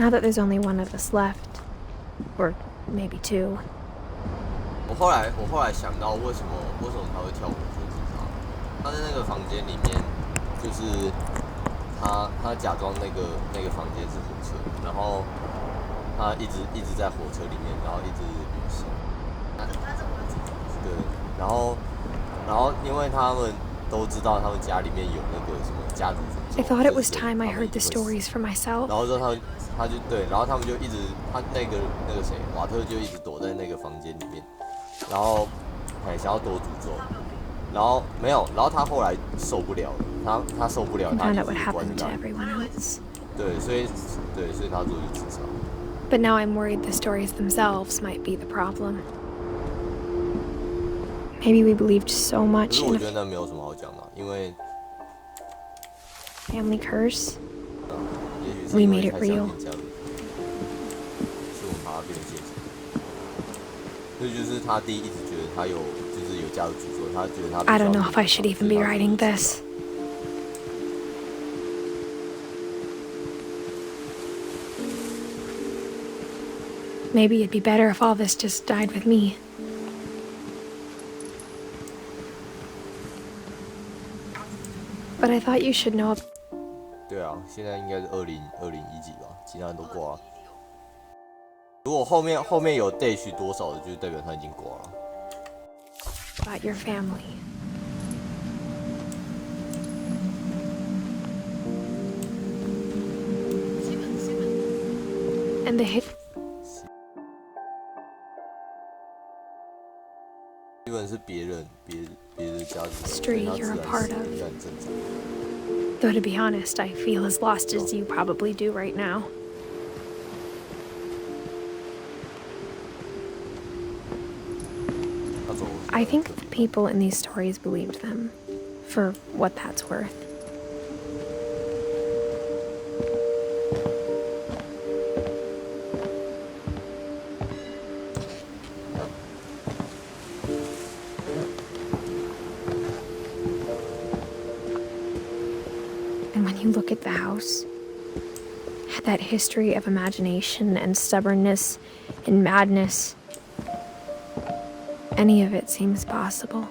Now that there's only one of us left, or maybe two. 我后来想到为什么他会跳火车自杀？他在那个房间里面，就是他假装那个房间是火车，然后他一直在火车里面，然后一直旅行。对，然后因为他们都知道他们家里面有那个什么家族诅咒。I thought it was time I heard the stories for myself. 然后之后他就对，然后他们就一直那个谁瓦特就一直躲在那个房间里面，然后想要躲诅咒，然后没有，然后他后来受不了了，他受不了，他一直关在那里。对，所以他最后就自杀。But now I'm worried the stories themselves might be the problem. Maybe we believed so much in 我觉得那没有什么好讲的，因为 family curse. We made it real. 是我们把它变成现实。所以就是他弟一直觉得他有家族诅咒，他觉得他。I don't know if I should even be writing this. Maybe it'd be better if all this just died with me. But I thought you should know. 对啊，现在应该是2010几吧，其他人都挂了。如果后面有 dash 多少的，就代表他已经挂了。About your family. And the hit. 基本是别的家族。History you're a part of. Though to be honest, I feel as lost as you probably do right now. I think the people in these stories believed them, for what that's worth. And when you look at the house, had that history of imagination and stubbornness and madness, any of it seems possible.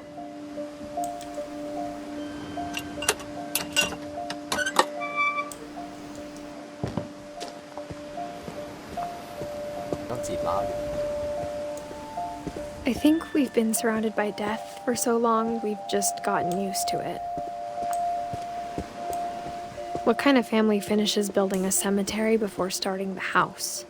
I think we've been surrounded by death for so long, we've just gotten used to it. What kind of family finishes building a cemetery before starting the house?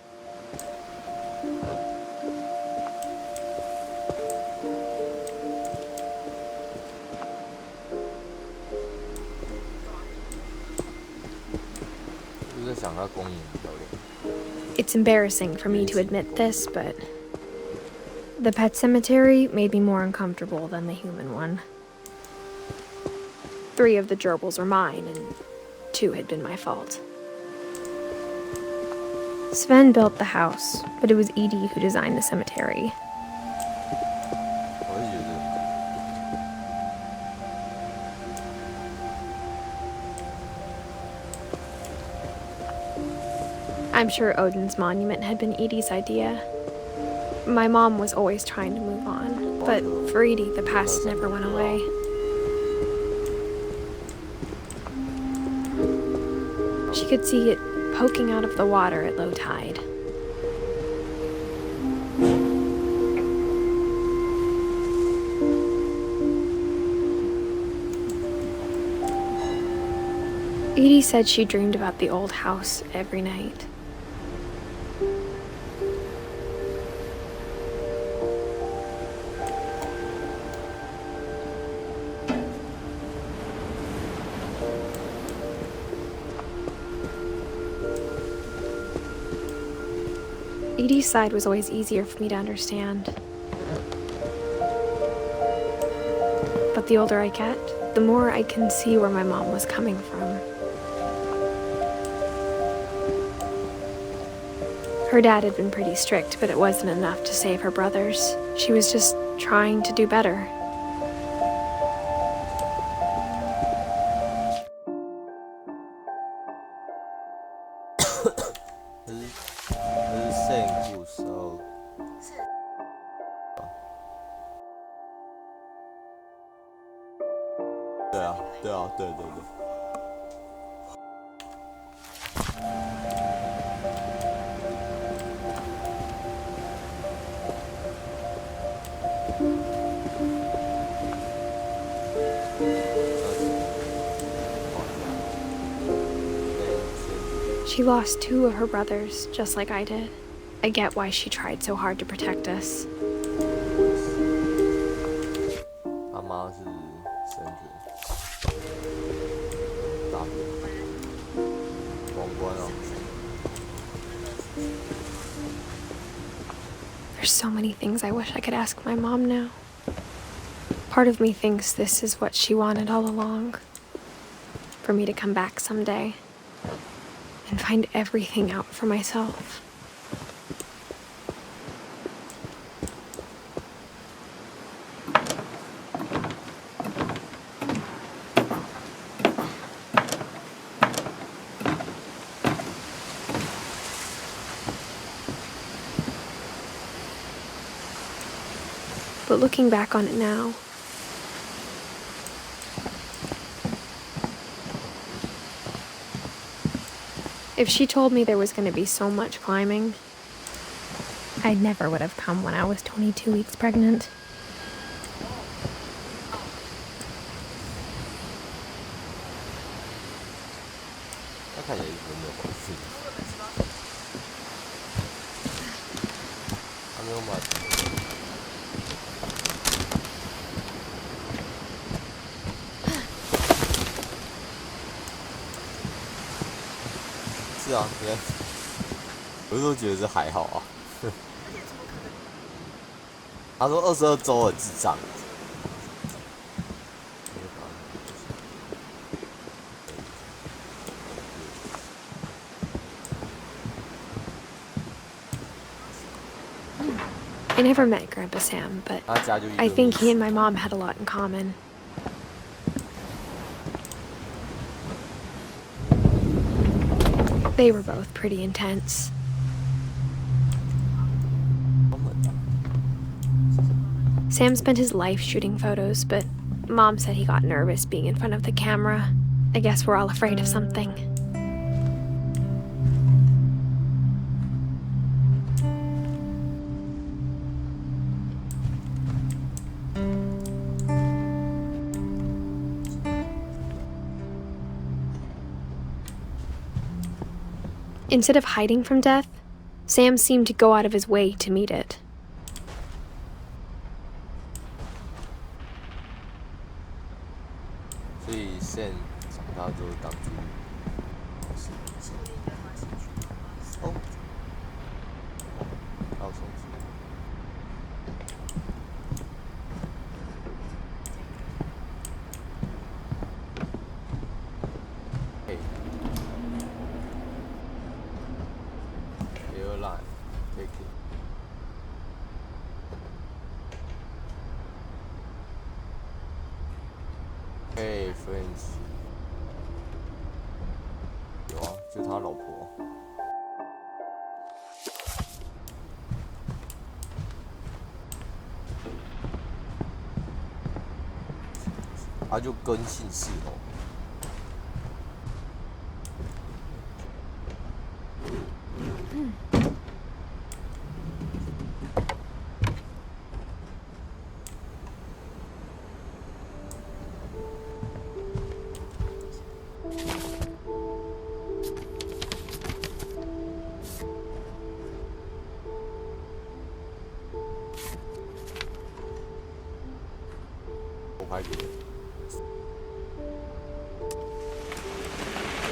It's embarrassing for me to admit this, but the pet cemetery made me more uncomfortable than the human one. 3 of the gerbils were mine, and 2 had been my fault. Sven built the house, but it was Edith who designed the cemetery. I'm sure Odin's monument had been Edith's idea. My mom was always trying to move on, but for Edith, the past never went away. She could see it poking out of the water at low tide. Edith said she dreamed about the old house every night. Edith's side was always easier for me to understand. But the older I get, the more I can see where my mom was coming from. Her dad had been pretty strict, but it wasn't enough to save her brothers. She was just trying to do better. 对啊，对啊，对。She lost 2 of her brothers, just like I did. I get why she tried so hard to protect us. 他妈是生存大兵，王冠啊。There's so many things I wish I could ask my mom now. Part of me thinks this is what she wanted all along. For me to come back someday and find everything out for myself. But looking back on it now, if she told me there was going to be so much climbing, I never would have come when I was 22 weeks pregnant. "是啊，我都觉得这还好啊。他说22周的智障。I never met Grandpa Sam, but I think he and my mom had a lot in common. They were both pretty intense. Sam spent his life shooting photos, but Mom said he got nervous being in front of the camera. I guess we're all afraid of something. Instead of hiding from death, Sam seemed to go out of his way to meet it. So Sam 长大之后当军人。哦，还有手机。嘿。Airline ticket. Hey, Finch. 有啊，就是他老婆。他就跟姓氏哦。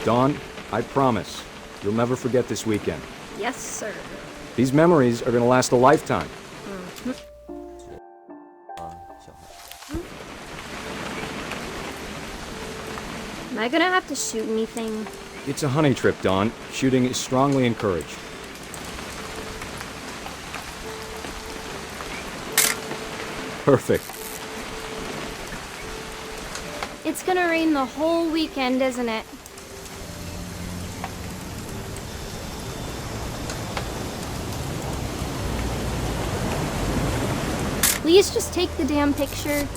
Dawn, I promise, you'll never forget this weekend. Yes, sir. These memories are gonna last a lifetime. Am I gonna have to shoot anything? It's a honey trip, Dawn. Shooting is strongly encouraged. Perfect. It's gonna rain the whole weekend, isn't it? Please just take the damn picture.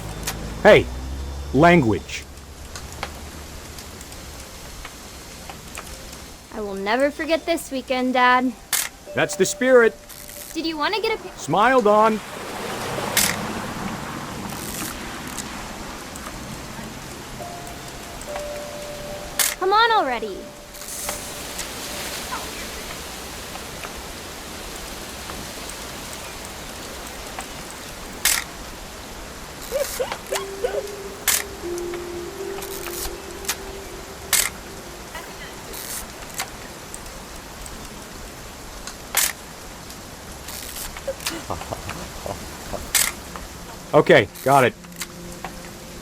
Hey, language. I will never forget this weekend, Dad. That's the spirit. Did you want to get a picture? Smile, Dawn. Come on already. Okay, got it.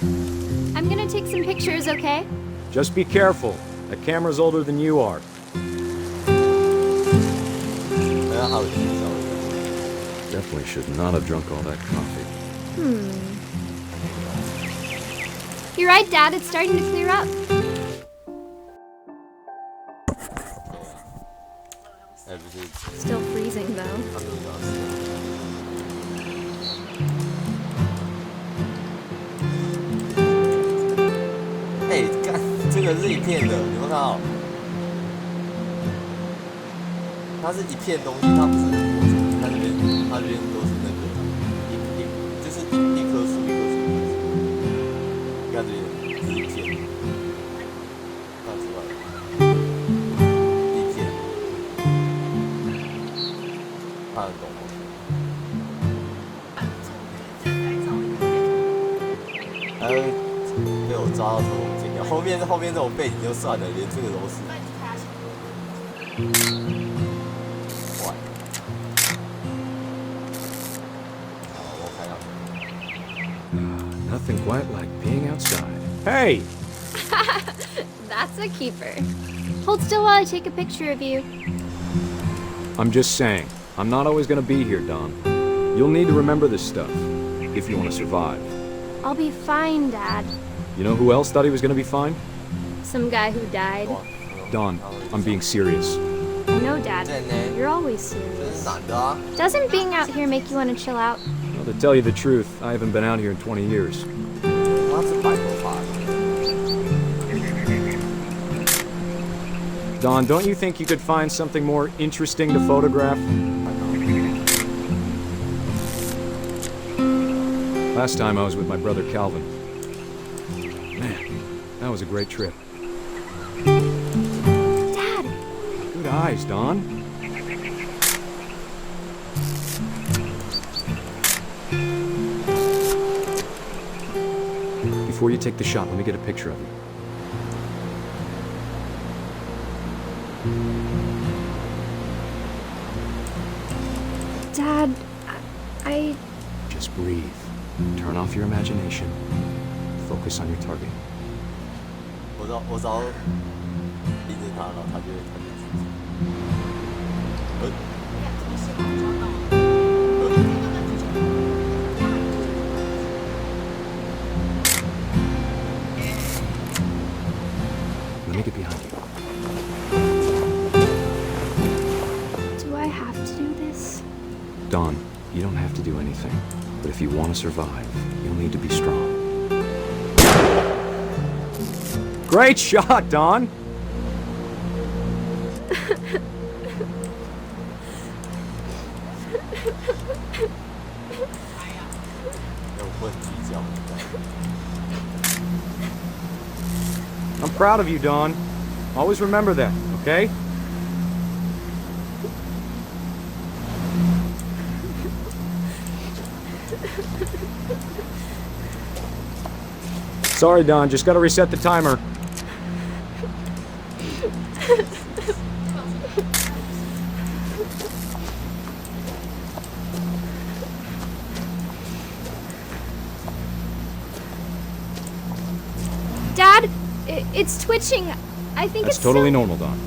I'm gonna take some pictures, okay? Just be careful. That camera's older than you are. 没有好的， Definitely should not have drunk all that coffee. You're right, Dad. It's starting to clear up. 哎，不是， Still freezing though. 他们主要是。 哎，看这个是一片的，有没有看到？它是一片东西，它不是很多层，它这边都是那个就是一棵树一棵树。你看这边是一片，看出来了，一片，看得懂吗？被我抓到头痛剪掉，后面这种背景就算了，连这个都是。坏。好，我开到。Nothing quite like being outside. Hey! That's a keeper. Hold still while I take a picture of you. I'm just saying, I'm not always gonna be here, Don. You'll need to remember this stuff, if you want to survive. I'll be fine, Dad. You know who else thought he was gonna be fine? Some guy who died. Don, I'm being serious. I know, Dad. You're always 这是 serious. 男的啊。 Doesn't being out here make you want to chill out? Well, to tell you the truth, I haven't been out here in 20 years. 他是白头发的。 Don, don't you think you could find something more interesting to photograph? Last time I was with my brother Calvin. Man, that was a great trip. Dad! Good eyes, Don. Before you take the shot, let me get a picture of you. Dad, I... Just breathe. Turn off your imagination. Focus on your target. 我只要盯着他，然后他就Let me get behind you. Do I have to do this? Don, you don't have to do anything. But if you want to survive, you'll need to be strong. Great shot, Don! 有问题叫。 I'm proud of you, Don. Always remember that, okay? Sorry, Don. Just gotta reset the timer. Dad, it's twitching. I think That's it's totally still... normal, Don.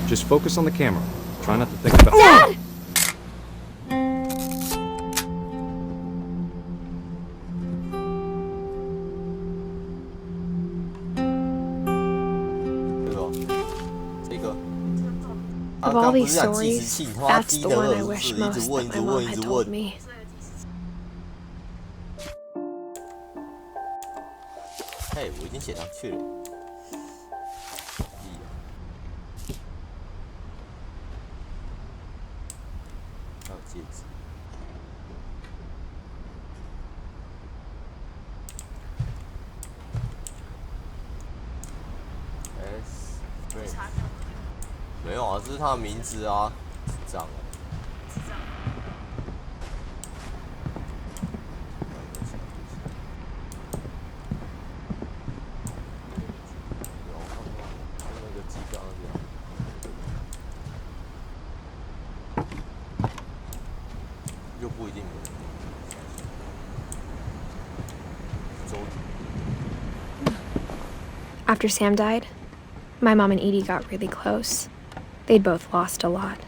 Just focus on the camera. Try not to think about... Dad! Of all these stories, that's the one I wish most that my mom had told me. 嘿，我已经写上去了。啊，这是他的名字啊，这样。又不一定。After Sam died, my mom and Edie got really close. They'd both lost a lot.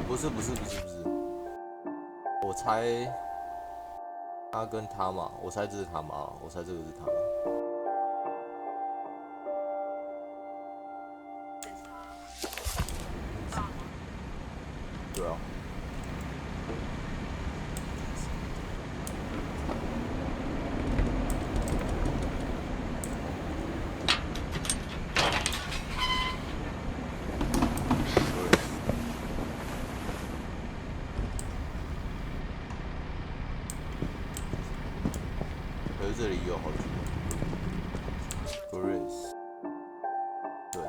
不是，我猜他跟他嘛，我猜这是他妈，我猜这个是他。对啊。可是这里有好几个 Grace， 对。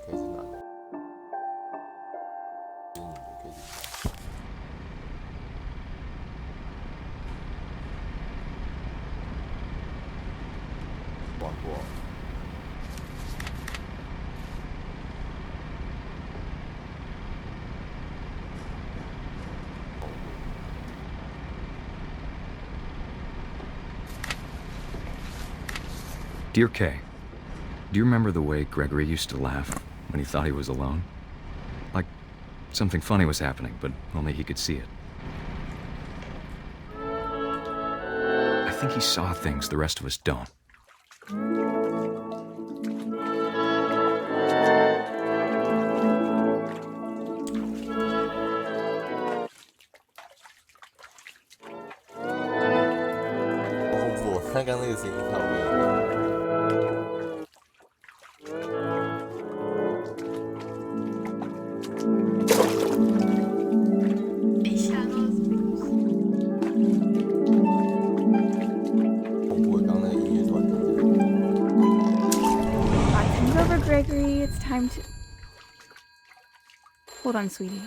可以是男的，是女的，可以是女的。玩过。Dear Kay, do you remember the way Gregory used to laugh when he thought he was alone? Like something funny was happening, but only he could see it. I think he saw things the rest of us don't.我刚刚那个声音太无聊了。Gregory, it's time to... Hold on, sweetie.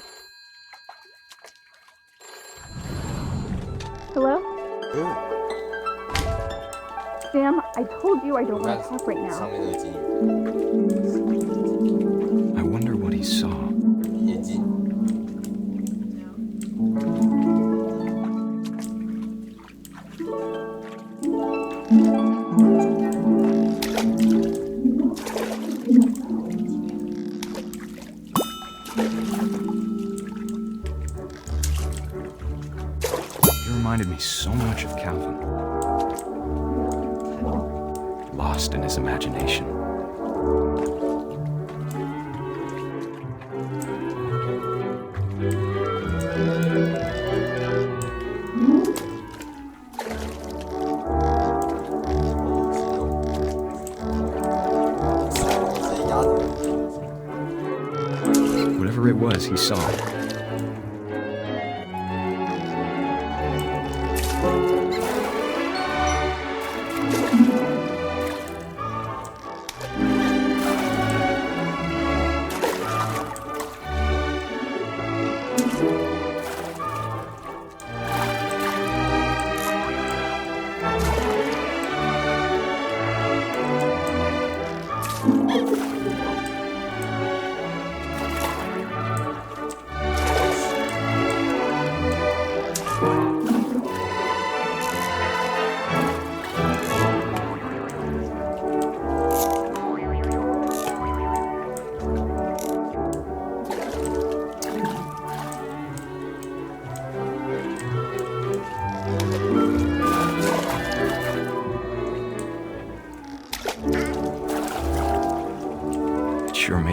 Hello? Sam, I told you I don't want to talk right now. I wonder what he saw. Reminded me so much of Calvin. Lost in his imagination. Whatever it was, he saw it.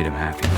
made him happy.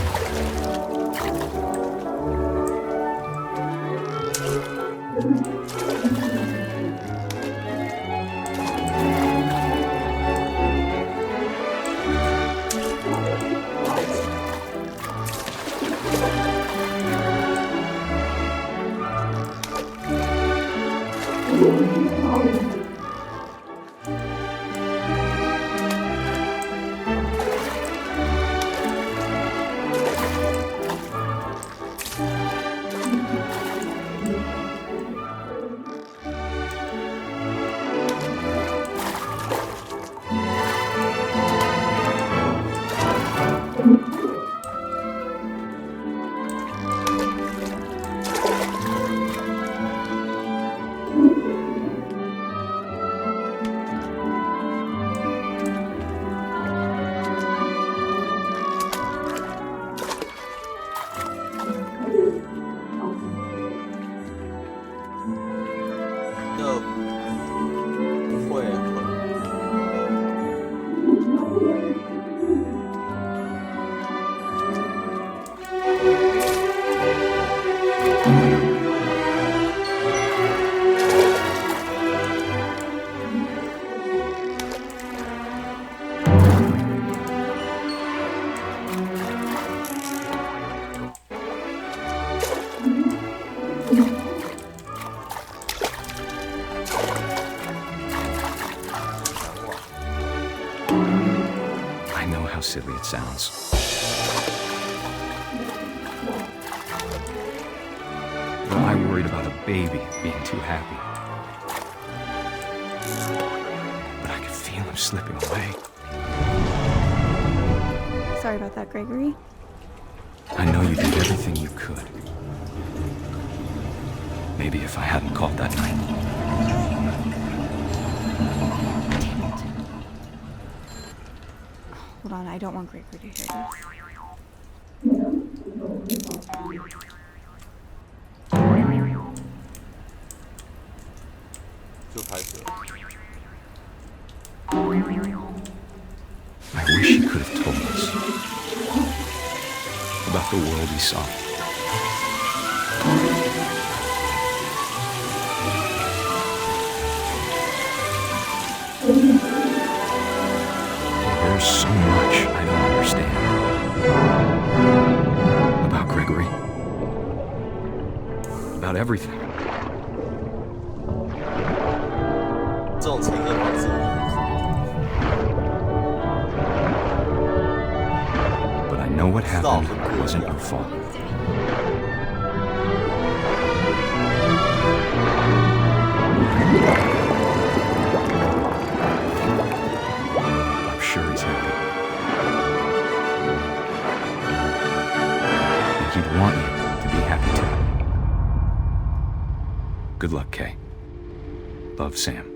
Silly it sounds. But I worried about a baby being too happy. But I could feel him slipping away. Sorry about that, Gregory. I know you did everything you could. Maybe if I hadn't called that night. Hold on, I don't want Gregory to hear this. I wish he could have told us about the world he saw. There's so much I don't understand about Gregory, about everything. But I know what happened wasn't your fault. I'm sure he's happy. And he'd want you to be happy too. Good luck, Kay. Love, Sam.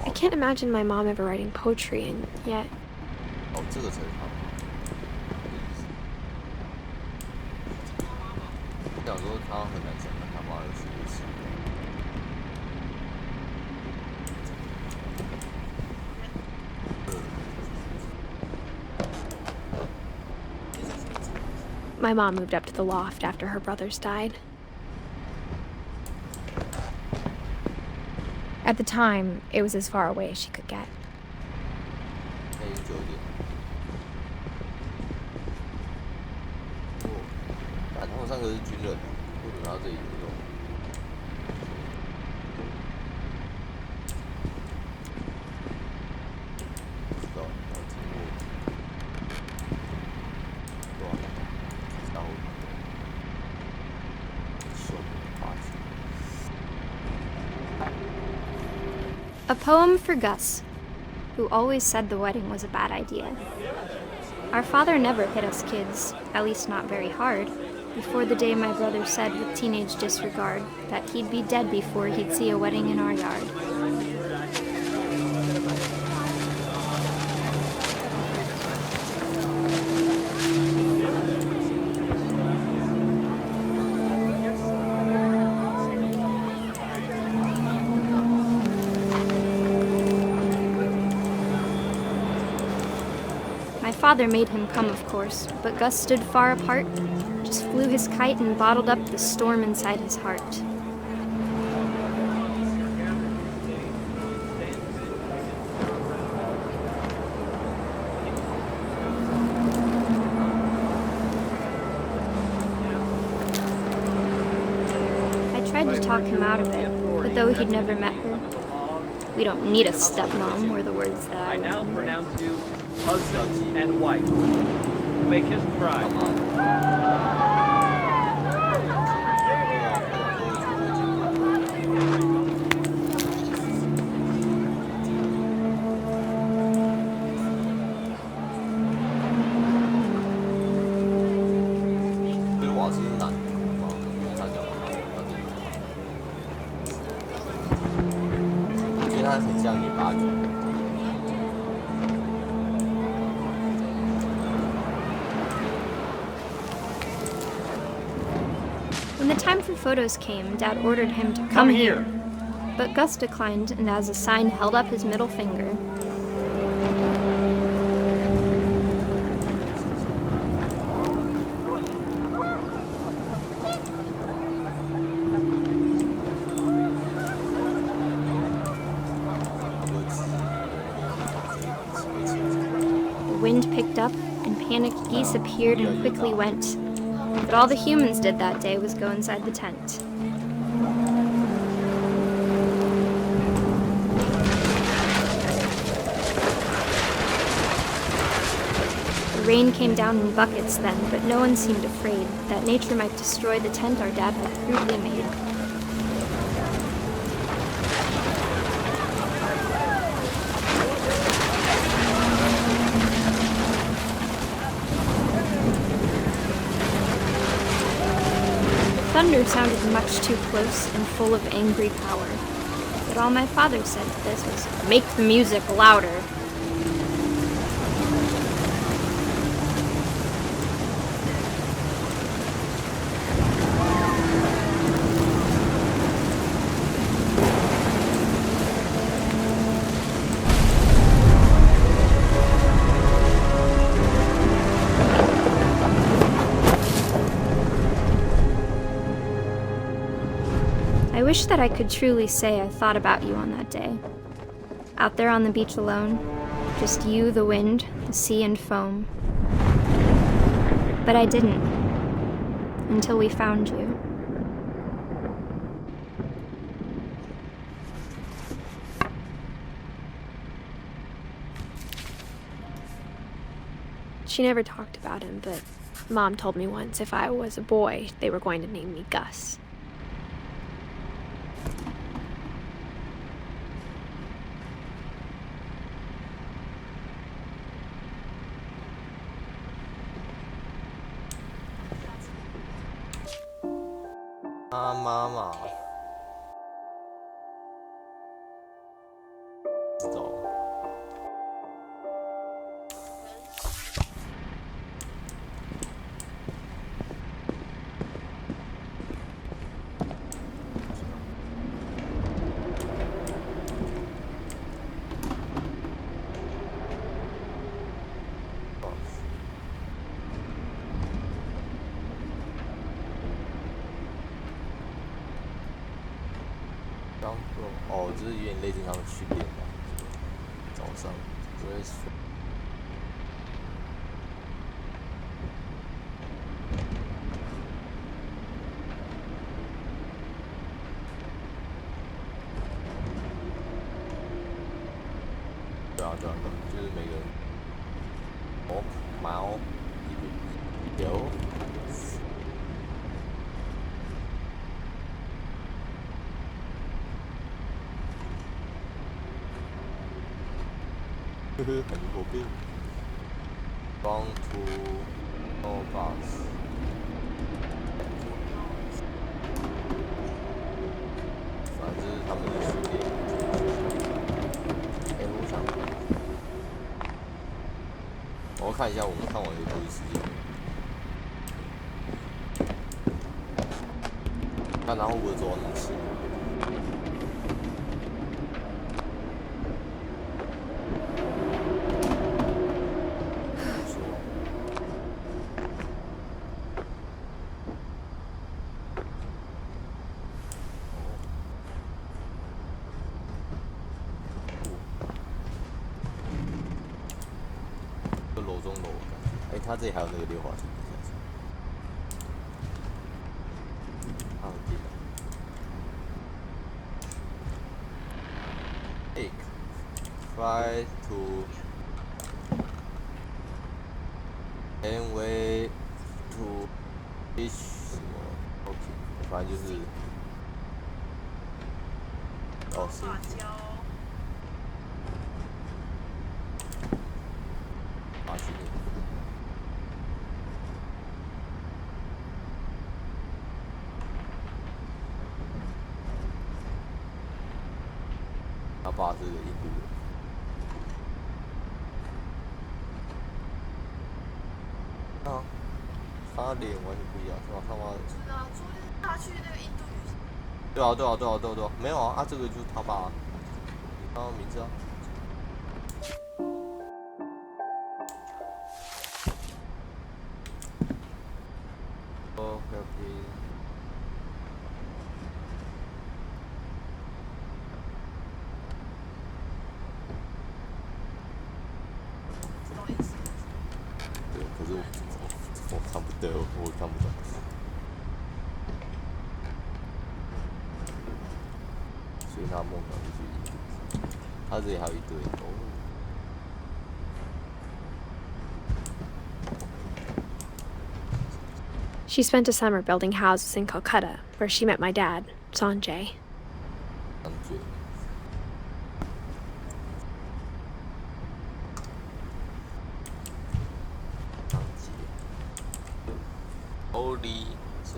I can't imagine my mom ever writing poetry, and yet... My mom moved up to the loft after her brothers died. At the time, it was as far away as she could get. A poem for Gus, who always said the wedding was a bad idea. Our father never hit us kids, at least not very hard, before the day my brother said with teenage disregard that he'd be dead before he'd see a wedding in our yard. My father made him come, of course, but Gus stood far apart, just flew his kite and bottled up the storm inside his heart. I tried to talk him out of it, but though he'd never met her, "We don't need a stepmom," were the words that I now remember. pronounce you husband and wife. Make his bride. When the time for photos came, Dad ordered him to come here. But Gus declined and as a sign held up his middle finger. The wind picked up and panicked geese appeared and quickly went. But all the humans did that day was go inside the tent. The rain came down in buckets then, but no one seemed afraid that nature might destroy the tent our dad had crudely made. Thunder sounded much too close and full of angry power. But all my father said to this was, "Make the music louder." I wish that I could truly say I thought about you on that day. Out there on the beach alone, just you, the wind, the sea, and foam. But I didn't, until we found you. She never talked about him, but Mom told me once if I was a boy, they were going to name me Gus.妈妈，走。哦，就是有点类似像训练吧，早上就会睡。对啊，就是每个人。哦，猫，有。很有病。From to no bus。反正就是他们的训练。我看一下我们看完的录音时间。看他会不会走到那么迟。楼中楼，感觉，他这里还有那个溜滑梯，还有电脑。Try to and way to reach 什么 ？OK， 反正就是哦是。他爸是个印度人。啊，他脸完全不一样，是吧？他妈的。是啊，昨天他去那个印度旅行。对啊，没有啊，这个就是他爸，他名字啊。我看不得，我看不懂。所以他梦想就去印度。他这里还有一堆哦。She spent a summer building houses in Calcutta, where she met my dad, Sanjay.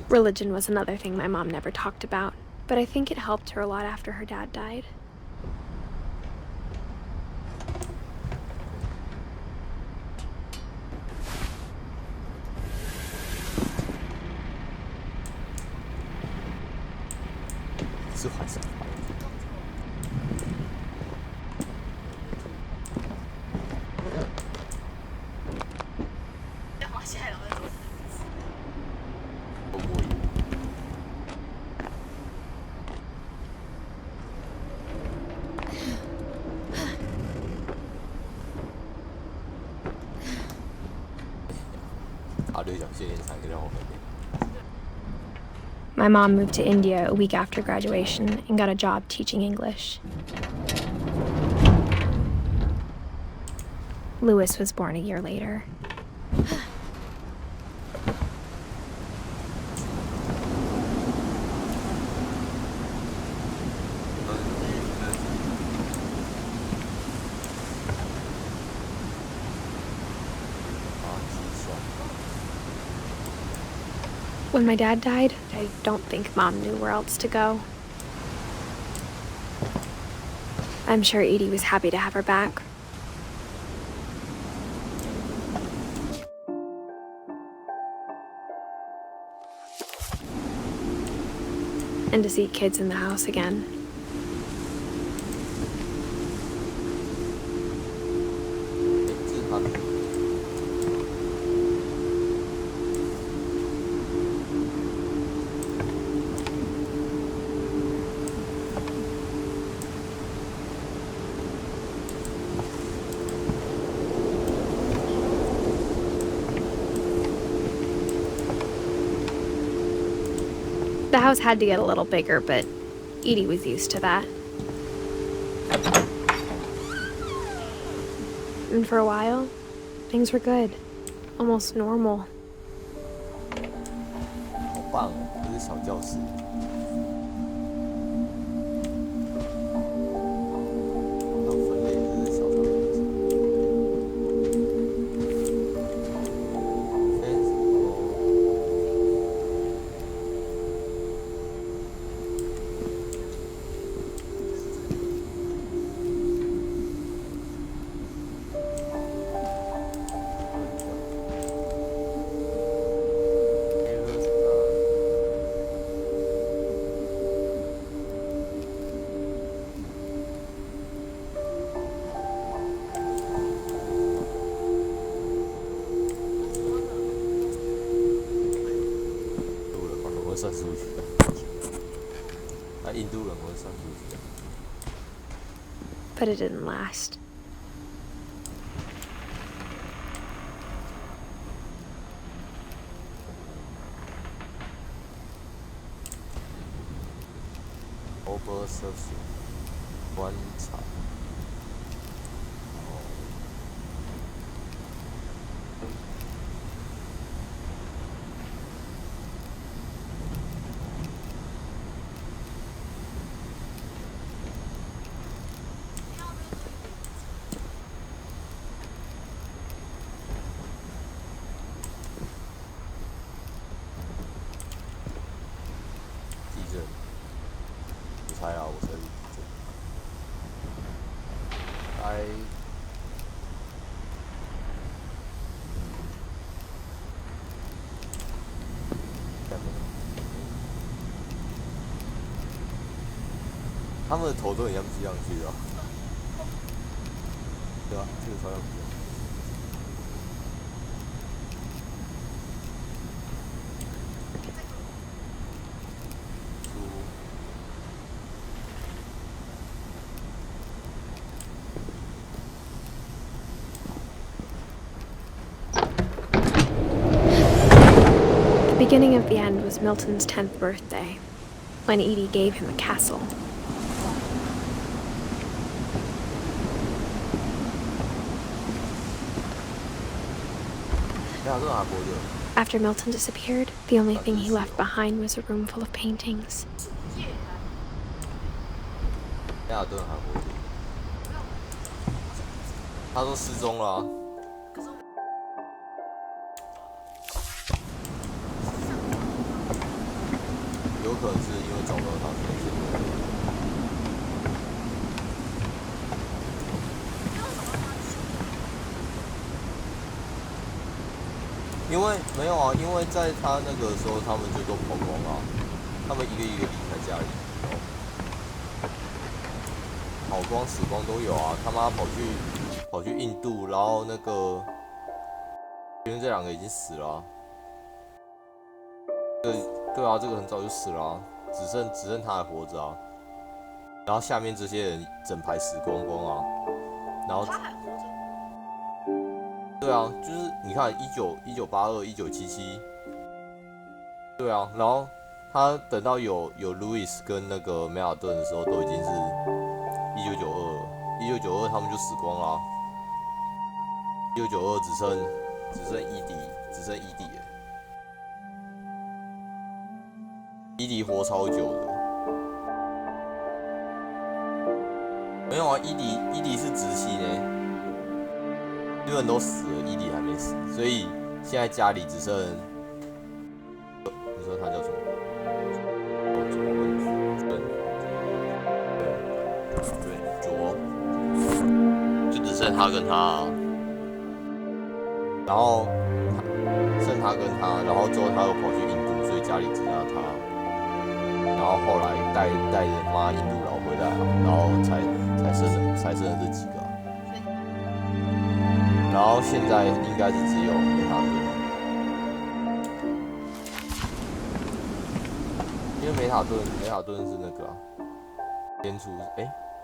Religion was another thing my mom never talked about, but I think it helped her a lot after her dad died. My mom moved to India a week after graduation and got a job teaching English. Lewis was born a year later. When my dad died, I don't think Mom knew where else to go. I'm sure Edie was happy to have her back. And to see kids in the house again. The house had to get a little bigger, but Edie was used to that. And for a while, things were good. Almost normal. 好棒哦，这是小教室。那分类这是小教室。那印度人会算数字。But it didn't last. Observe 观察。猜啊，我猜是他们的头都很像积上去的、啊，对啊，这个超像积。The beginning of the end was Milton's 10th birthday, when Edie gave him a castle. After Milton disappeared, the only thing he left behind was a room full of paintings. 他说失踪了、啊。有可能是因为找不到他所以失踪。因为没有啊，因为在他那个时候，他们就都跑光了，他们一个一个离开家里，跑光、死光都有啊。他妈跑去印度，然后那个，因为这两个已经死了、啊。对啊，这个很早就死了、啊，只剩他还活着啊。然后下面这些人整排死光光啊，然后他还活着。对啊，就是你看1982、1977，对啊，然后他等到有路易斯跟那个梅尔顿的时候，都已经是1992了。1992他们就死光了、啊。1992只剩伊迪耶。伊迪活超久的，没有啊，伊迪是直系呢，日本都死了，伊迪还没死，所以现在家里只剩，你说他叫什么？对，就只剩他跟他，然后剩他跟他，然后之后他又跑去印度，所以家里只剩下他。然后后来带着妈印度佬回来，然后才生了这几个、啊，然后现在应该是只有梅塔顿，因为梅塔顿是那个、啊，编出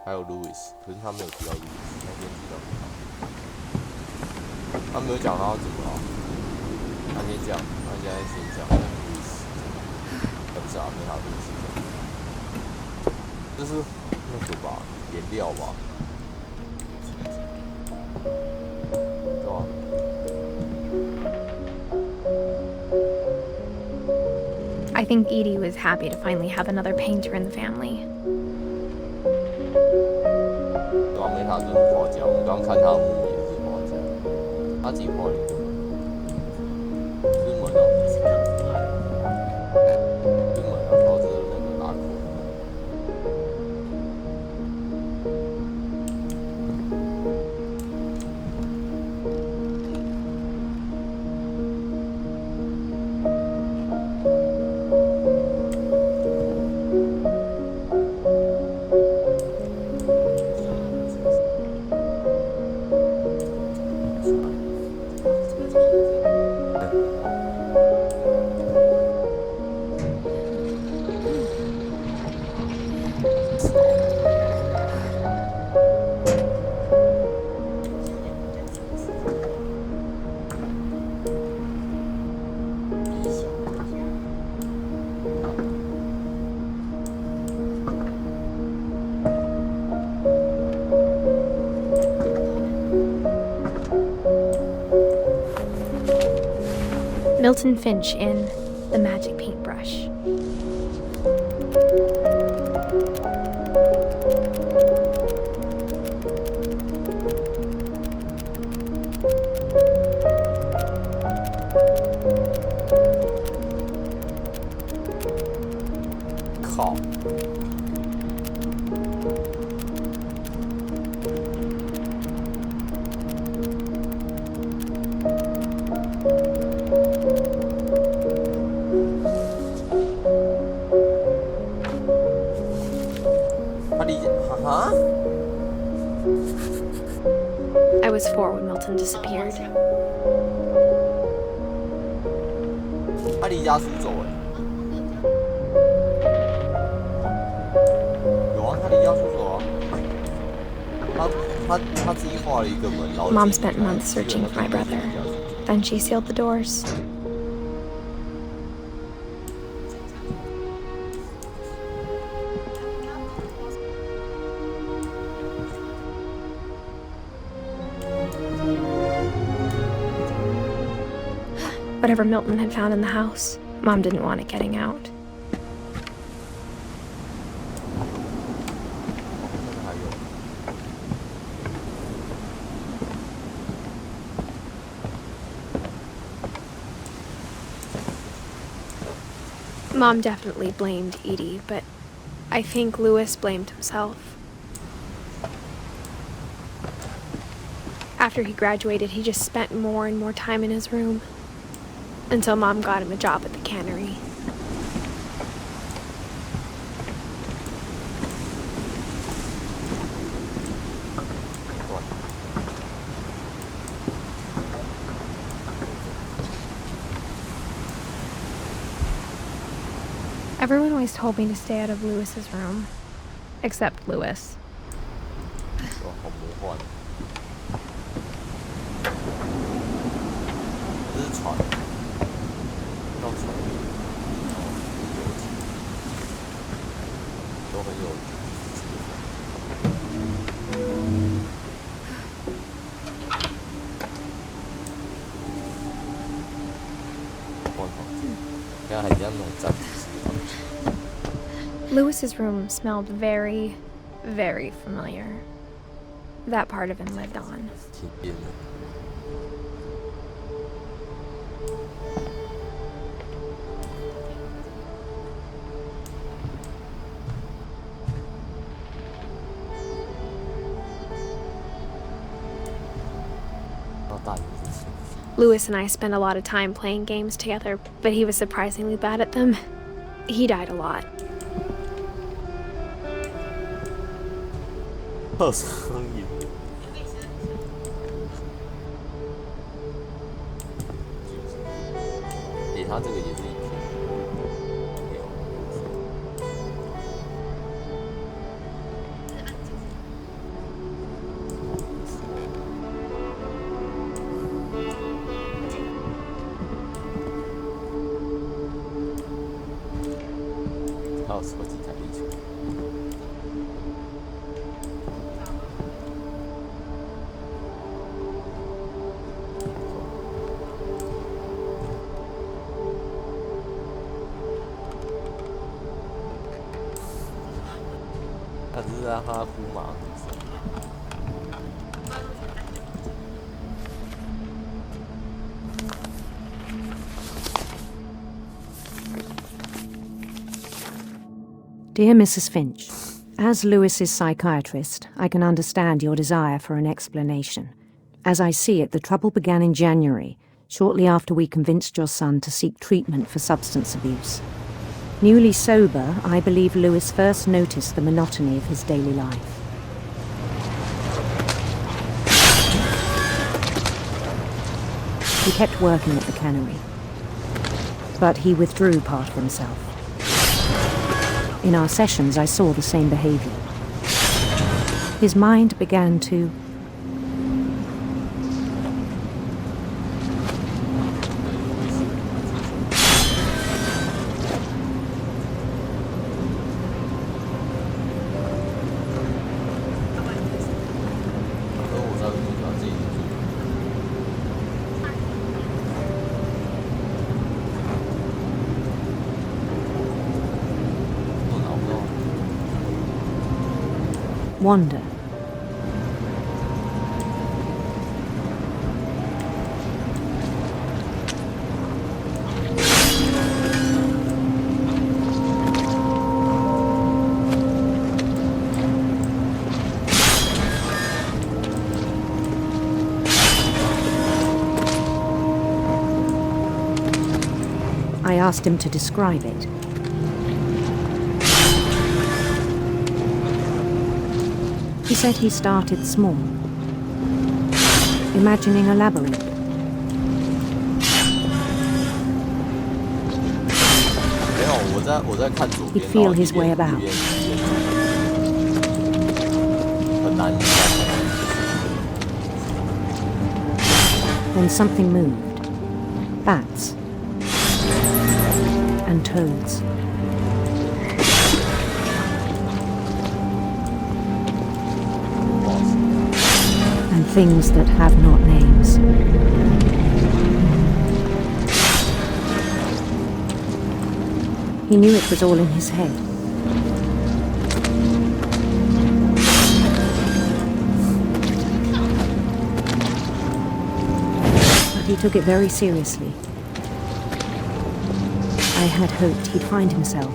还有路易斯，可是他没有提到路易斯，他先提到他没有讲他怎么了，他现在先讲路易斯，不是啊，梅塔顿是。这是那个吧，颜料吧，对吧I think Edie was happy to finally have another painter in the family. 对啊，梅塔顿是画家，我们刚看他的墓也是画家，他自己画的一个门，是门啊，是门啊，导致那个拉口。Milton Finch in The Magic Paintbrush. I was 4 when Milton disappeared. 他离家出走哎，有啊，他离家出走啊，他自己画了一个门，然后 Mom spent months searching for my brother. Then she sealed the doors. Whatever Milton had found in the house, Mom didn't want it getting out. Mom definitely blamed Edie, but I think Lewis blamed himself. After he graduated, he just spent more and more time in his room. Until Mom got him a job at the cannery. Everyone always told me to stay out of Lewis's room. Except Lewis. 好魔幻。这是船。 都很有。看很像那种战士。Lewis's room smelled very, very familiar. That part of him lived on. 挺变的。 Lewis and I spent a lot of time playing games together, but he was surprisingly bad at them. He died a lot. 特商业。他这个也是一片。 还有什么精彩地球？他只是让他呼麻。 Dear Mrs. Finch, as Lewis's psychiatrist, I can understand your desire for an explanation. As I see it, the trouble began in January, shortly after we convinced your son to seek treatment for substance abuse. Newly sober, I believe Lewis first noticed the monotony of his daily life. He kept working at the cannery, but he withdrew part of himself. In our sessions, I saw the same behavior. His mind began to... wander. I asked him to describe it. He said he started small, imagining a labyrinth. He'd feel his way about. Then something moved. Bats. And toads. And things that have not names. He knew it was all in his head. But he took it very seriously. I had hoped he'd find himself.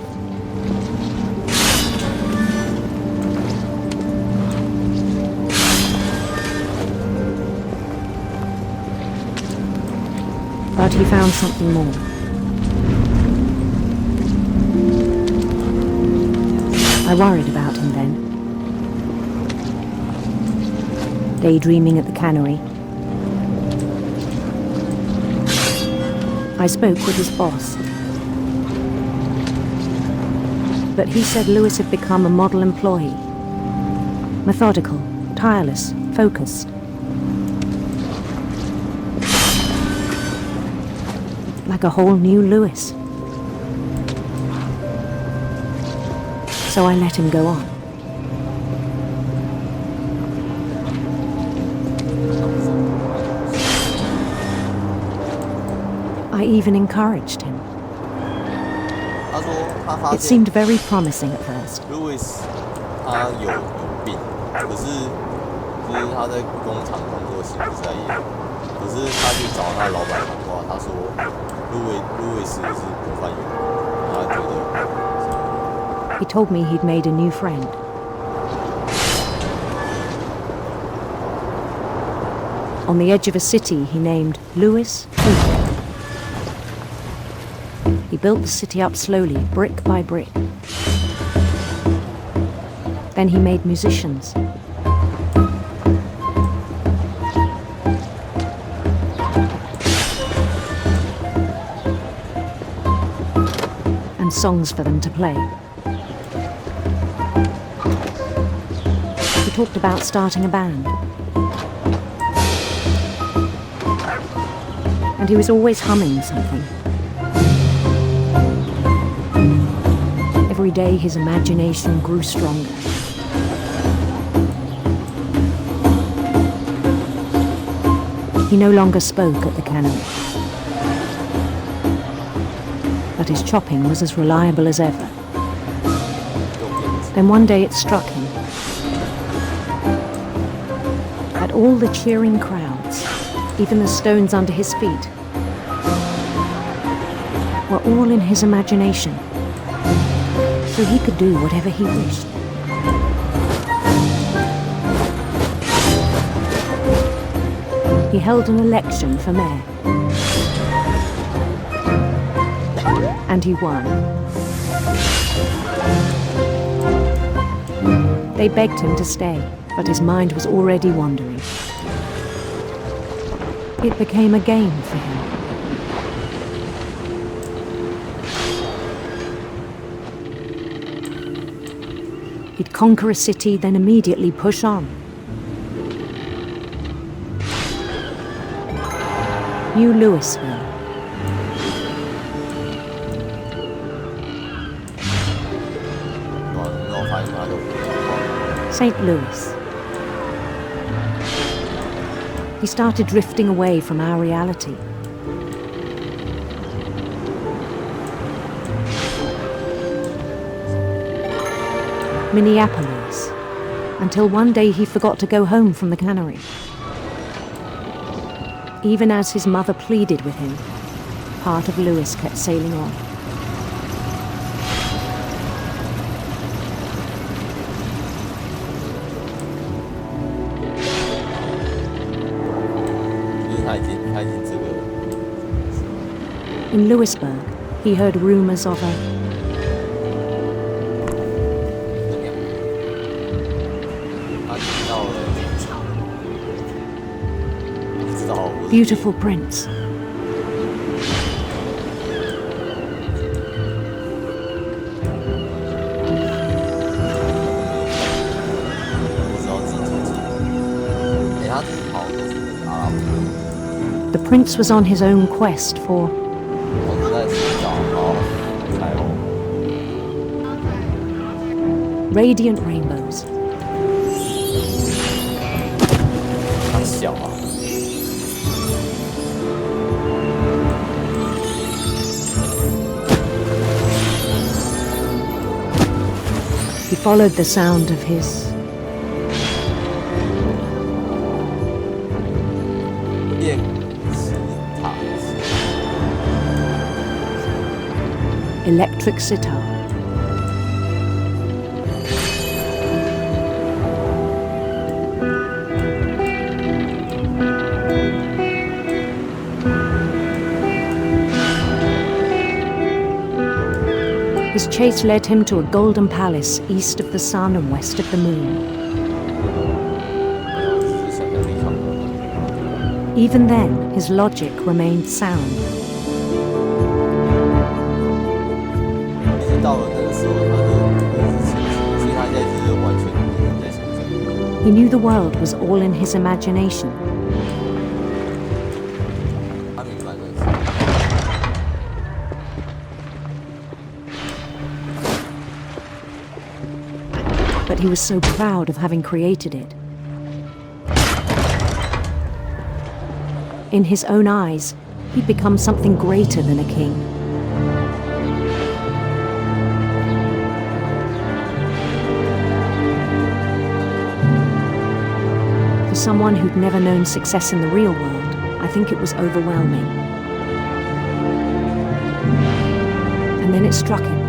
But he found something more. I worried about him then. Daydreaming at the cannery. I spoke with his boss. But he said Lewis had become a model employee. Methodical, tireless, focused. Like a whole new Lewis. So I let him go on. I even encouraged him. It seemed very promising at first. Lewis 他有病，可是就是他在工厂工作心不在焉，可是他去找他老板谈话，他说路易斯是模范员，他觉得。He told me he'd made a new friend. On the edge of a city he named Lewis. He built the city up slowly, brick by brick. Then he made musicians. And songs for them to play. He talked about starting a band. And he was always humming something. Every day his imagination grew stronger. He no longer spoke at the cannery. But his chopping was as reliable as ever. Then one day it struck him. At all the cheering crowds, even the stones under his feet, were all in his imagination. So he could do whatever he wished. He held an election for mayor. And he won. They begged him to stay, but his mind was already wandering. It became a game for him. He'd conquer a city, then immediately push on. New Louisville. St. Louis. He started drifting away from our reality. Minneapolis, until one day he forgot to go home from the cannery. Even as his mother pleaded with him, part of Lewis kept sailing on. In Lewisburg, he heard rumors of a beautiful prince. The prince was on his own quest for radiant rainbows. He followed the sound of his electric sitar. His chase led him to a golden palace east of the sun and west of the moon. Even then, his logic remained sound. He knew the world was all in his imagination. But he was so proud of having created it. In his own eyes, he'd become something greater than a king. For someone who'd never known success in the real world, I think it was overwhelming. And then it struck him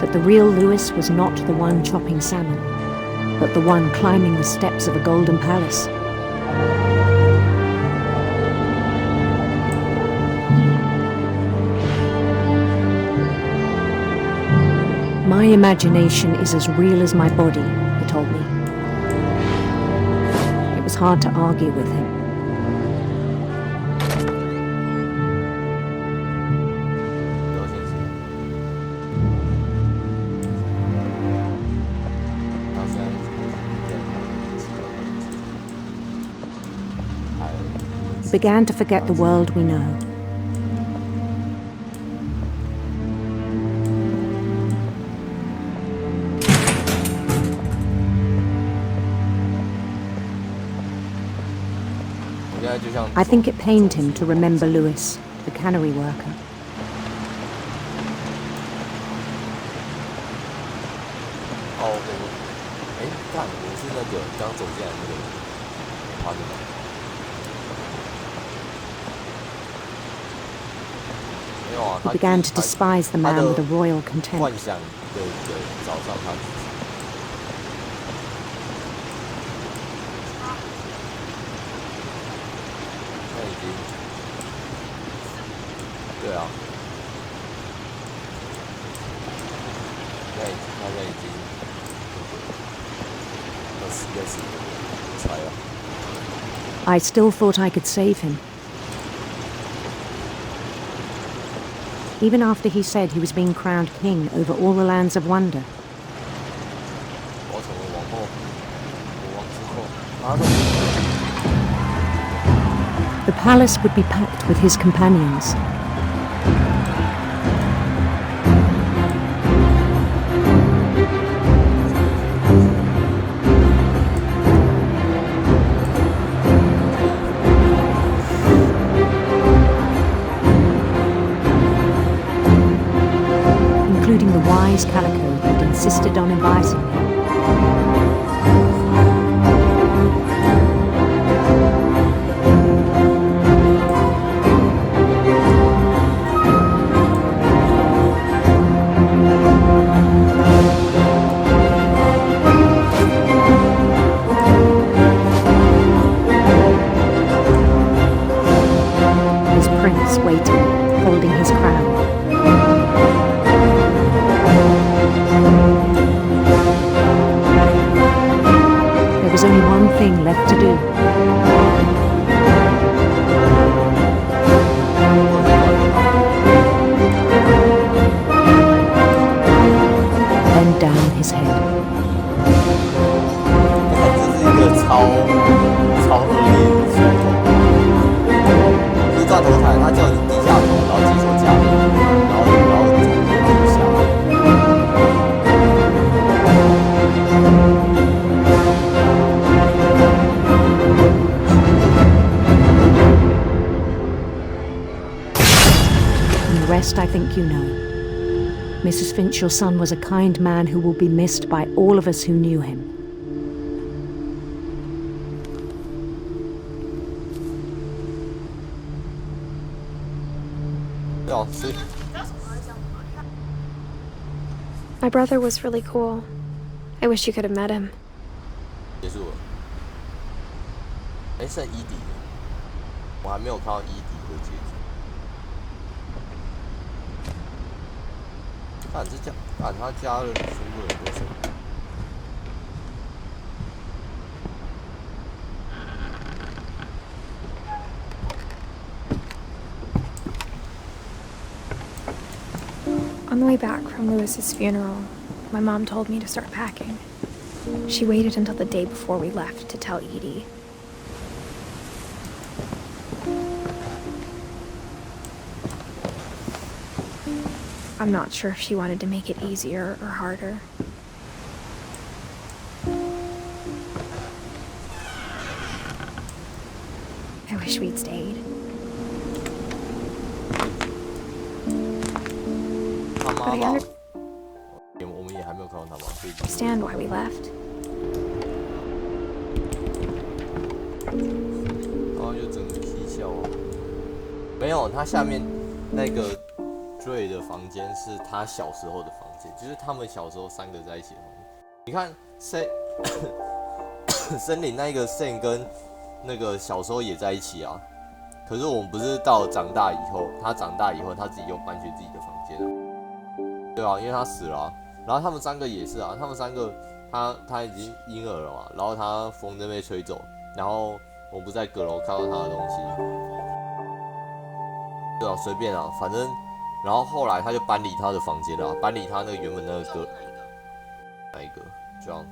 that the real Lewis was not the one chopping salmon, but the one climbing the steps of a golden palace. My imagination is as real as my body, he told me. It was hard to argue with him. He began to forget the world we know. I think it pained him to remember Lewis, the cannery worker. He began to despise the man with a royal contempt. I still thought I could save him. Even after he said he was being crowned king over all the lands of wonder. The palace would be packed with his companions. Including the wise Calico who'd insisted on inviting him. thing left to do. Then down his head. 这是一个超恶劣的系统，就是断头台，他叫你低下头，然后接受加力，然后走下。And the rest I think you know. Mrs. Finch, your son was a kind man who will be missed by all of us who knew him. My brother was really cool. I wish you could have met him. 结束了。剩伊迪，我还没有看到伊迪的结局。他加了全部人都是。On the way back from Lewis's funeral, my mom told me to start packing. She waited until the day before we left to tell Edie. I'm not sure if she wanted to make it easier or harder. I wish we'd stayed. 他妈 But I 吧，我们也还没有看到他妈，所以 understand why we left. 然后就整个踢笑啊。没有，他下面那个 Dre 的房间是他小时候的房间，就是他们小时候三个在一起的房间。你看森林那个 Sam 跟那个小时候也在一起啊。可是我们不是到长大以后，他长大以后他自己又搬去自己的房间了。对啊，因为他死了啊。然后他们三个也是啊，他们三个他已经婴儿了嘛，然后他风筝被吹走，然后我不在阁楼看到他的东西。对啊，随便啊，反正。然后后来他就搬离他的房间了、搬离他那个原本那个哪一个？这样，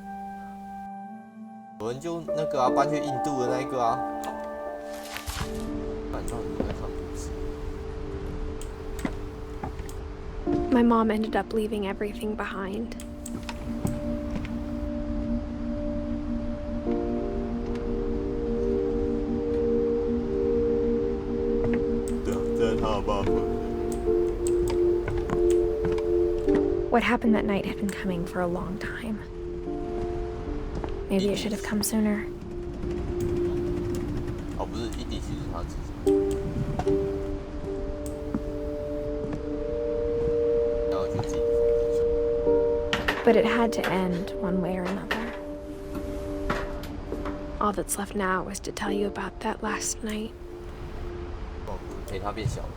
有人就那个啊，搬去印度的那一个啊。看到你在看故事。My mom ended up leaving everything behind. What happened that night had been coming for a long time. Maybe it should have come sooner. 哦，不是，伊迪其实他自己要去自己的房间。But it had to end one way or another. All that's left now is to tell you about that last night. 哦，陪他变小了。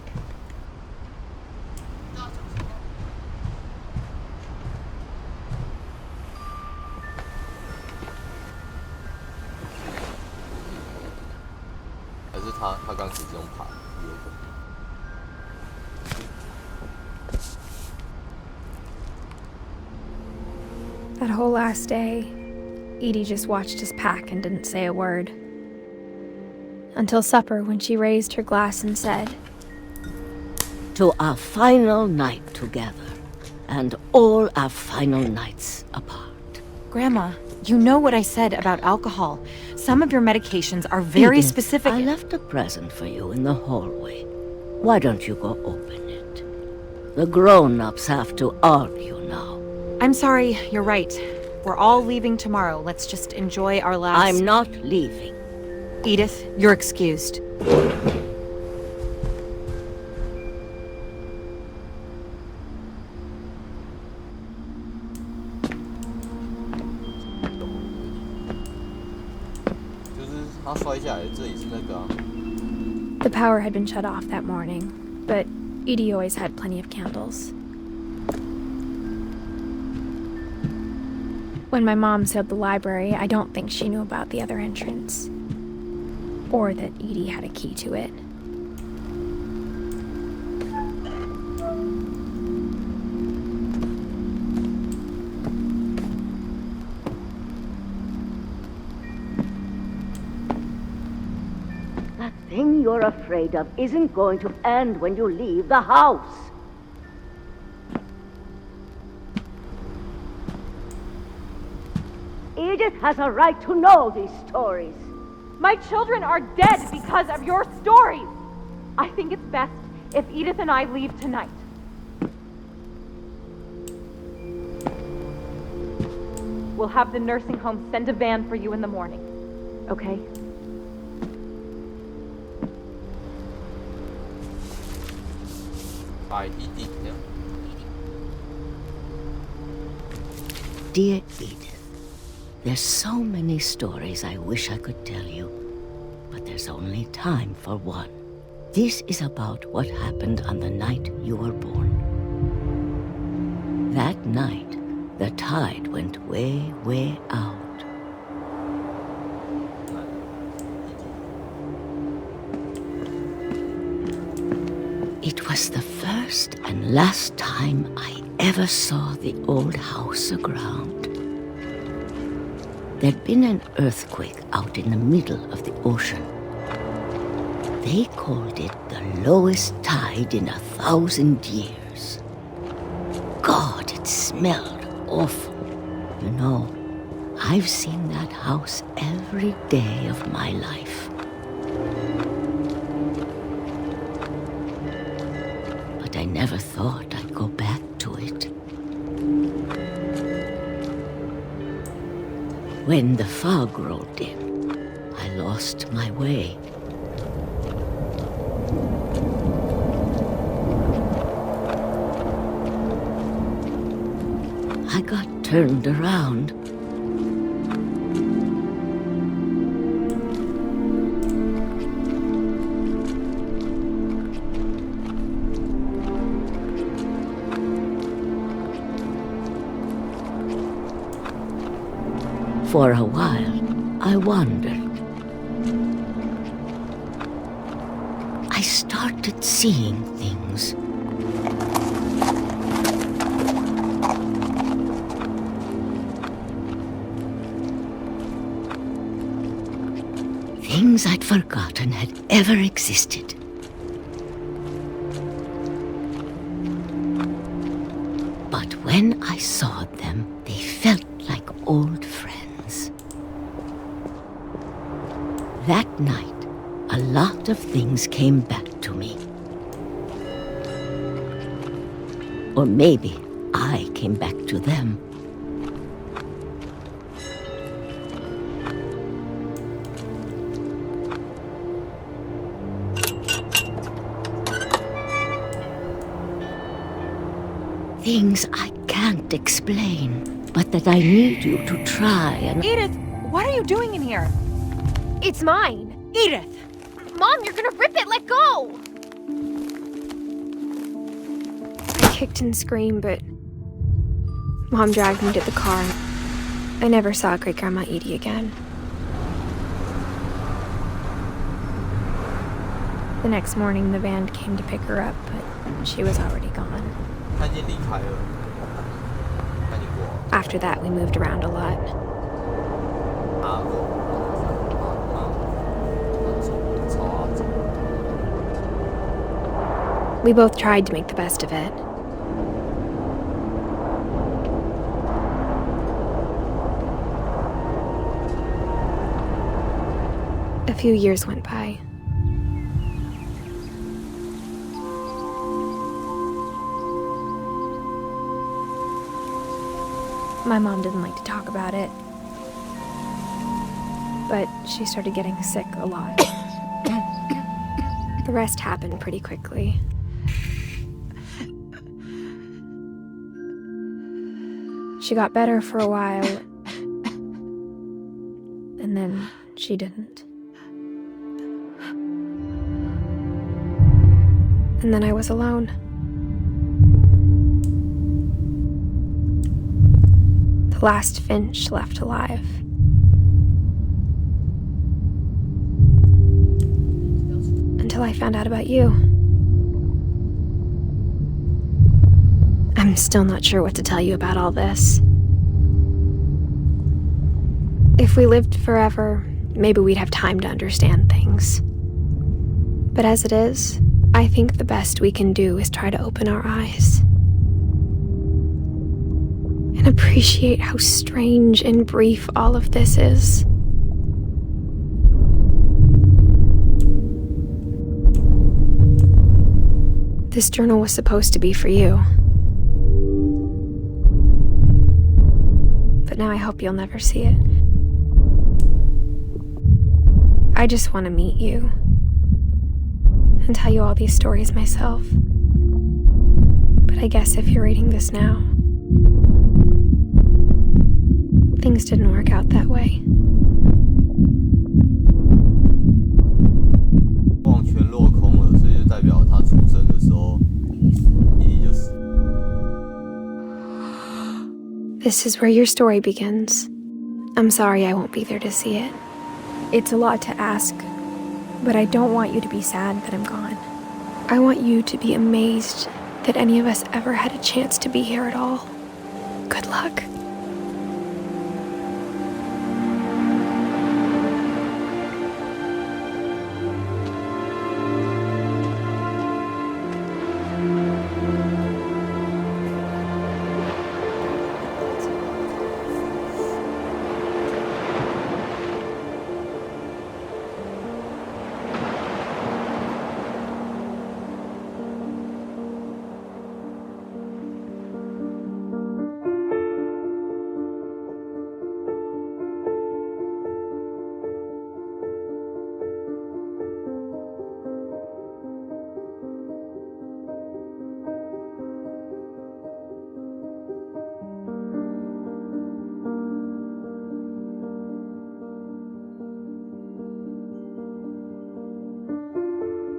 他刚始终爬，有可能。 That whole last day, Edie just watched us pack and didn't say a word. Until supper, when she raised her glass and said, "To our final night together, and all our final nights apart." Grandma, you know what I said about alcohol. Some of your medications are very Edith, specific. I left a present for you in the hallway. Why don't you go open it? The grown-ups have to argue now. I'm sorry, you're right. We're all leaving tomorrow. Let's just enjoy our last... I'm not leaving. Edith, you're excused. The power had been shut off that morning, but Edie always had plenty of candles. When my mom sealed the library, I don't think she knew about the other entrance. Or that Edie had a key to it. That thing you're afraid of isn't going to end when you leave the house. Edith has a right to know these stories. My children are dead because of your stories. I think it's best if Edith and I leave tonight. We'll have the nursing home send a van for you in the morning. Okay? By Edith, yeah. Dear Edith, there's so many stories I wish I could tell you, but there's only time for one. This is about what happened on the night you were born. That night, the tide went way, way out. It was the first and last time I ever saw the old house aground. There'd been an earthquake out in the middle of the ocean. They called it the lowest tide in 1,000 years. God, it smelled awful. You know, I've seen that house every day of my life. But I never thought I'd go back to it. When the fog rolled in, I lost my way. I got turned around. For a while, I wandered. I started seeing things. Things I'd forgotten had ever existed. But when I saw them, they felt like old friends. That night, a lot of things came back to me. Or maybe I came back to them. Things I can't explain, but that I need you to try and... Edith, what are you doing in here? It's mine! Edith! Mom, you're gonna rip it! Let go! I kicked and screamed, but Mom dragged me to the car. I never saw Great-Grandma Edie again. The next morning, the van came to pick her up, but she was already gone. After that, we moved around a lot. We both tried to make the best of it. A few years went by. My mom didn't like to talk about it, but she started getting sick a lot. The rest happened pretty quickly. She got better for a while, and then she didn't. And then I was alone. The last Finch left alive. Until I found out about you. I'm still not sure what to tell you about all this. If we lived forever, maybe we'd have time to understand things. But as it is, I think the best we can do is try to open our eyes. And appreciate how strange and brief all of this is. This journal was supposed to be for you. But now I hope you'll never see it. I just want to meet you and tell you all these stories myself. But I guess if you're reading this now, things didn't work out that way. 忘全落空了，所以就代表他出生的时候，伊就死。This is where your story begins. I'm sorry I won't be there to see it. It's a lot to ask, but I don't want you to be sad that I'm gone. I want you to be amazed that any of us ever had a chance to be here at all. Good luck.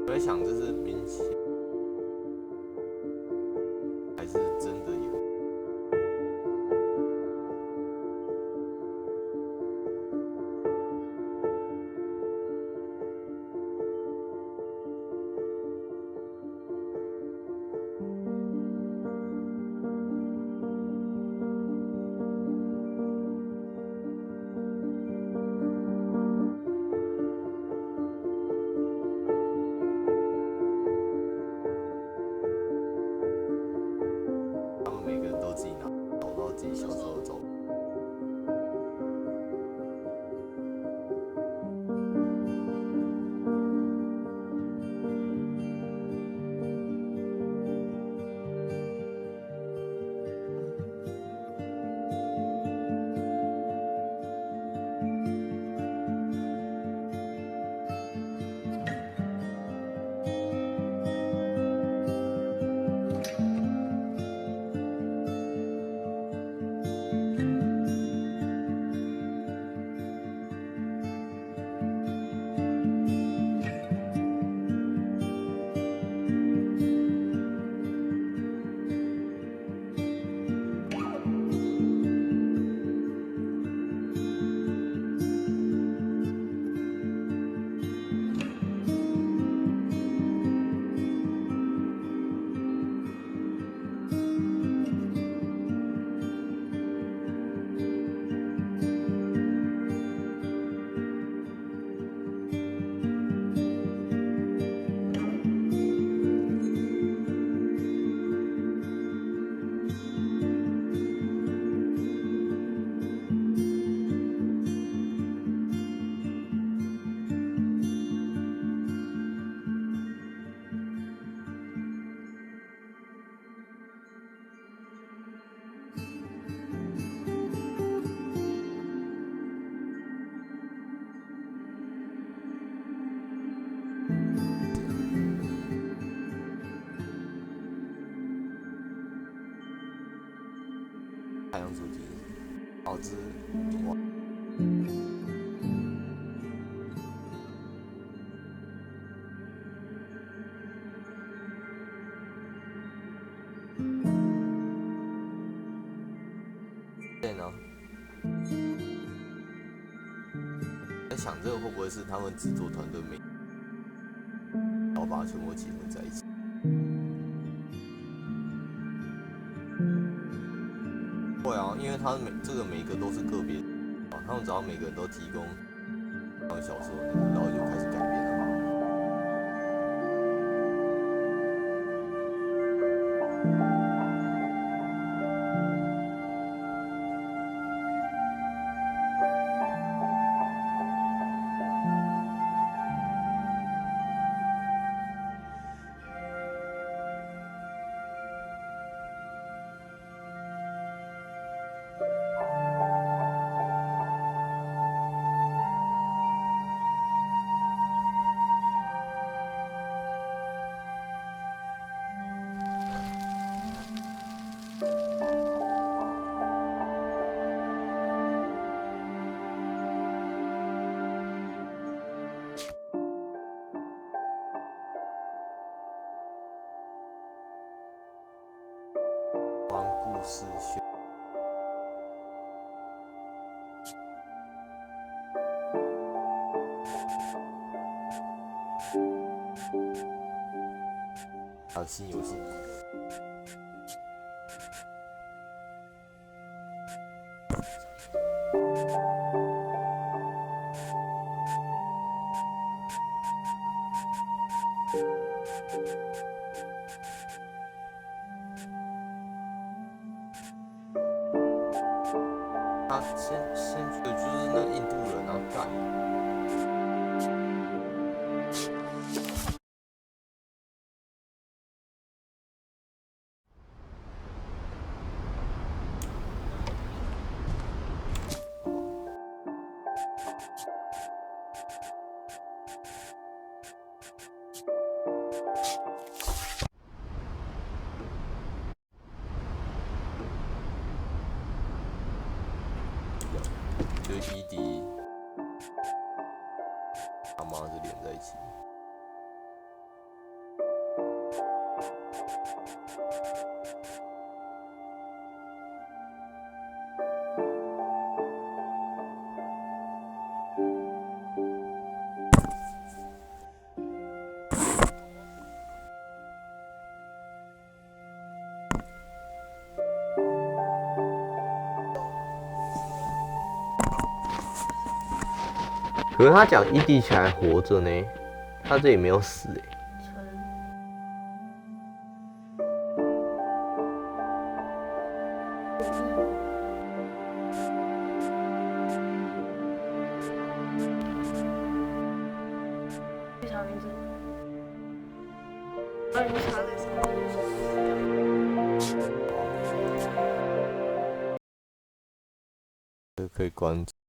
我在想，这是兵器，还是真的有？他们每个人都自己找到自己小时候走。太阳主题，奥兹哇。对呢。想这个会不会是他们制作团队没，然后把它全部结合在一起。会啊，因为他每个都是个别啊，他们只要每个人都提供小说那个，然后就开始改编了嘛。故事选。还有新游戏。他先去的就是那个印度人啊，干。就是伊迪他妈是连在一起。可是他讲伊蒂起来活着呢，他这也没有死哎。去查名字。啊，你查的是？可以关注。